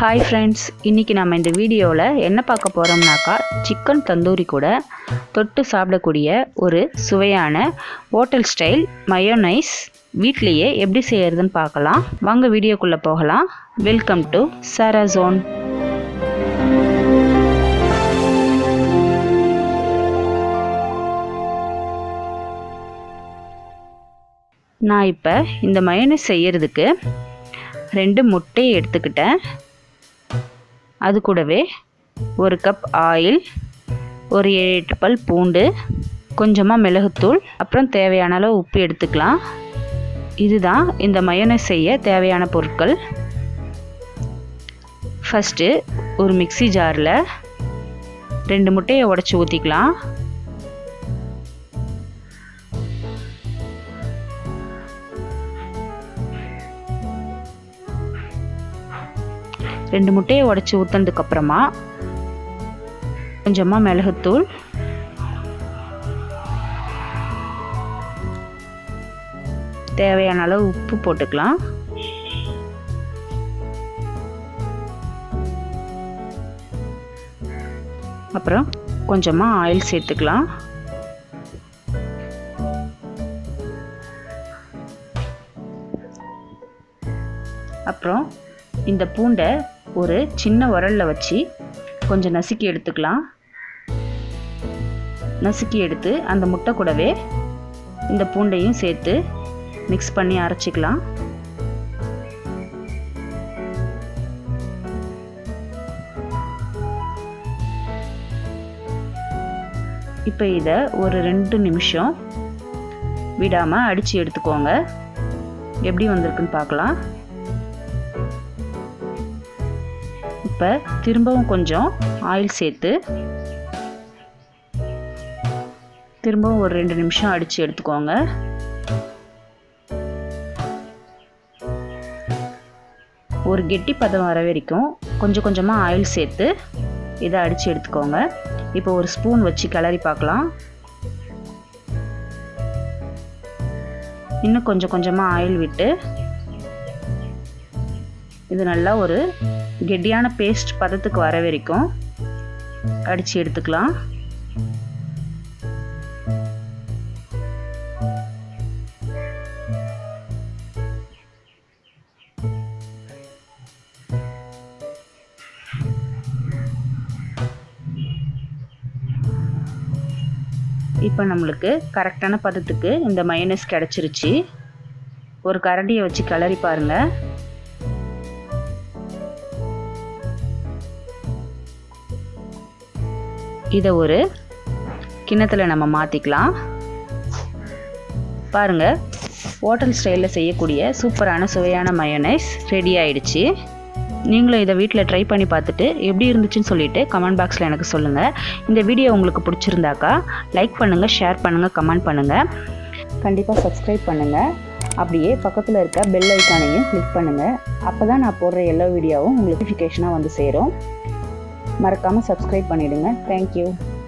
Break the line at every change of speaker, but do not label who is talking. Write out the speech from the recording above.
Hi friends, இன்னைக்கு நாம இந்த வீடியோல என்ன பார்க்க போறோம்னாக்கா சிக்கன் தந்தூரி கூட தொட்டு சாப்பிடக்கூடிய ஒரு சுவையான ஹோட்டல் ஸ்டைல் மயோனைஸ் வீட்லயே எப்படி செய்யறதுன்னு பார்க்கலாம். வாங்க வீடியோக்குள்ள போகலாம். Welcome to Sara John. நான் இப்போ இந்த மயோனைஸ் செய்யறதுக்கு 2 முட்டையை எடுத்துக்கிட்டேன். அது கூடவே 1 கப் ஆயில், ஒரு 7-8 பல் பூண்டு, கொஞ்சமாக மிளகுத்தூள், அப்புறம் தேவையான அளவு உப்பு எடுத்துக்கலாம். இதுதான் இந்த மயோனைஸ் செய்ய தேவையான பொருட்கள். ஃபஸ்ட்டு ஒரு மிக்ஸி ஜாரில் 2 முட்டையை உடைச்சி ஊற்றிக்கலாம். ரெண்டு முட்டையை உடைச்சி ஊற்றினதுக்கு அப்புறமா கொஞ்சமாக மிளகுத்தூள், தேவையான அளவு உப்பு போட்டுக்கலாம். அப்புறம் கொஞ்சமாக ஆயில் சேர்த்துக்கலாம். அப்புறம் இந்த பூண்டை ஒரு சின்ன உரலில் வச்சு கொஞ்சம் நசுக்கி எடுத்துக்கலாம். நசுக்கி எடுத்து அந்த முட்டை கூடவே இந்த பூண்டையும் சேர்த்து மிக்ஸ் பண்ணி அரைச்சிக்கலாம். இப்போ இதை ஒரு 2 நிமிஷம் விடாமல் அடித்து எடுத்துக்கோங்க. எப்படி வந்திருக்குன்னு பார்க்கலாம். இப்போ திரும்பவும் கொஞ்சம் ஆயில் சேர்த்து திரும்பவும் ஒரு 2 நிமிஷம் அடித்து எடுத்துக்கோங்க. ஒரு கெட்டி பதம் வர வரைக்கும் கொஞ்சம் கொஞ்சமாக ஆயில் சேர்த்து இதை அடித்து எடுத்துக்கோங்க. இப்போ ஒரு ஸ்பூன் வச்சு கிளறி பார்க்கலாம். இன்னும் கொஞ்சம் கொஞ்சமாக ஆயில் விட்டு இது நல்லா ஒரு கெட்டியான பேஸ்ட் பதத்துக்கு வர வரைக்கும் அடித்து எடுத்துக்கலாம். இப்போ நம்மளுக்கு கரெக்டான பதத்துக்கு இந்த மயோனைஸ் கிடச்சிருச்சு. ஒரு கரண்டியை வச்சு கிளறி பாருங்கள். இதை ஒரு கிண்ணத்தில் நம்ம மாற்றிக்கலாம். பாருங்கள், ஹோட்டல் ஸ்டைலில் செய்யக்கூடிய சூப்பரான சுவையான மயோனைஸ் ரெடி ஆயிடுச்சு. நீங்களும் இதை வீட்டில் ட்ரை பண்ணி பார்த்துட்டு எப்படி இருந்துச்சுன்னு சொல்லிவிட்டு கமெண்ட் பாக்ஸில் எனக்கு சொல்லுங்கள். இந்த வீடியோ உங்களுக்கு பிடிச்சிருந்தாக்கா லைக் பண்ணுங்கள், ஷேர் பண்ணுங்கள், கமெண்ட் பண்ணுங்கள். கண்டிப்பாக சப்ஸ்கிரைப் பண்ணுங்கள். அப்படியே பக்கத்தில் இருக்க பெல் ஐக்கானையும் கிளிக் பண்ணுங்கள். அப்போ தான் நான் போடுற எல்லா வீடியோவும் உங்களுக்கு நோட்டிஃபிகேஷனாக வந்து சேரும். மறக்காமல் சப்ஸ்கிரைப் பண்ணிவிடுங்க. தேங்க்யூ.